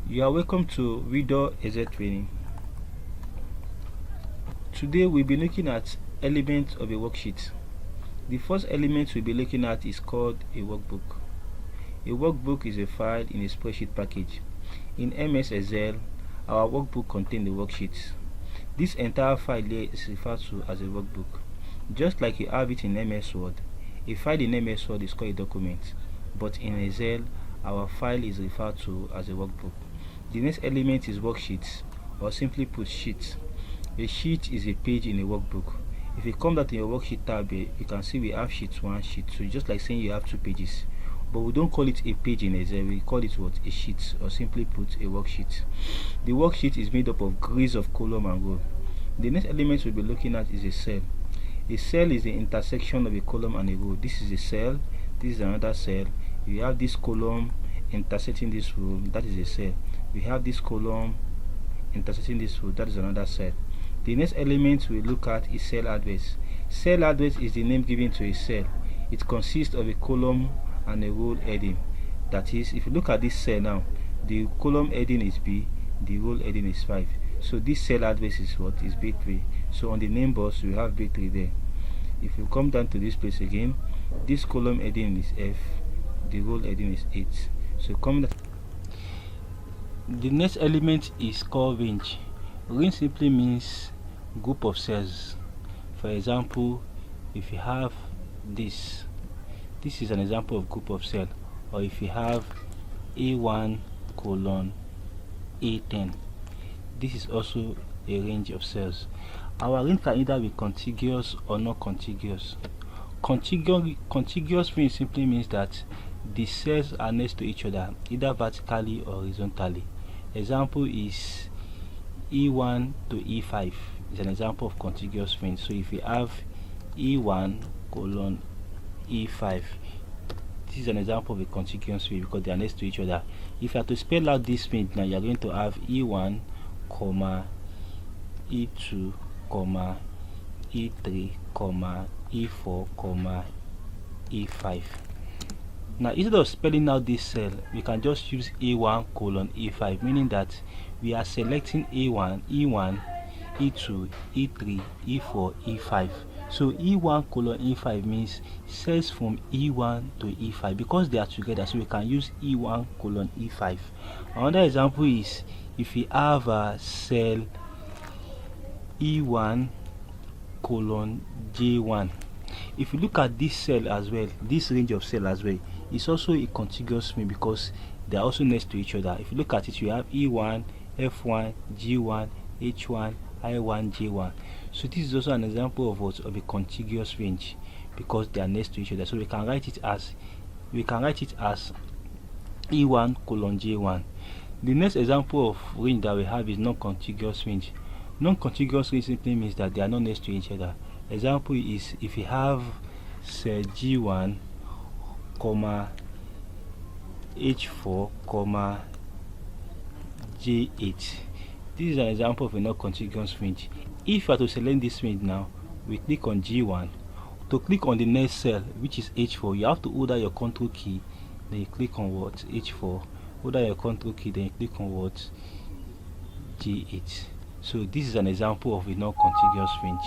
You are welcome to Reader Excel training. Today we'll be looking at elements of a worksheet. The first element we'll be looking at is called a workbook. A workbook is a file in a spreadsheet package. In MS Excel, our workbook contains the worksheets. This entire file here is referred to as a workbook. Just like you have it in MS Word, a file in MS Word is called a document, but in Excel, our file is referred to as a workbook. The next element is worksheets, or simply put, sheets. A sheet is a page in a workbook. If you come down to your worksheet tab here, you can see we have sheet 1, sheet 2, just like saying you have 2 pages. But we don't call it a page in Excel, we call it what? A sheet, or simply put, a worksheet. The worksheet is made up of grids of column and row. The next element we'll be looking at is a cell. A cell is the intersection of a column and a row. This is a cell, this is another cell. You have this column intersecting this row, that is a cell. We have this column intersecting this row, that is another cell. The next element we look at is cell address. Cell address is the name given to a cell. It consists of a column and a row heading. That is, if you look at this cell now, the column heading is B, the row heading is 5. So this cell address is what? Is B3. So on the name box we have B3 there. If you come down to this place again, this column heading is F, the row heading is 8. So come down. The next element is called range. Range simply means group of cells. For example, if you have this is an example of group of cell. Or if you have A1 colon A10, this is also a range of cells. Our range can either be contiguous or not contiguous. Contiguous range simply means that the cells are next to each other, either vertically or horizontally. Example is E1 to E5 is an example of contiguous range. So if you have E1 colon E5, this is an example of a contiguous range because they are next to each other. If you have to spell out this range now, you are going to have E1 comma E2 comma E3 comma E4 comma E5. Now instead of spelling out this cell, we can just use A1 colon E5, meaning that we are selecting A1, E1, E2, E3, E4, E5. So E1 colon E5 means cells from E1 to E5 because they are together, so we can use E1 colon E5. Another example is if we have a cell E1 colon J1. If you look at this cell as well, this range of cell as well, it's also a contiguous range because they are also next to each other. If you look at it, you have E1, F1, G1, H1, I1, J1. So this is also an example of what? Of a contiguous range because they are next to each other. So we can write it as E1 colon J1. The next example of range that we have is non-contiguous range. Non-contiguous range simply means that they are not next to each other. Example is if you have cell G1 comma H4 comma J8. This is an example of a non-contiguous range. If you are to select this range now, we click on G1. To click on the next cell, which is H4, you have to hold down your control key, then you click on what? H4. Hold down your control key, then you click on what? G8. So this is an example of a non-contiguous range.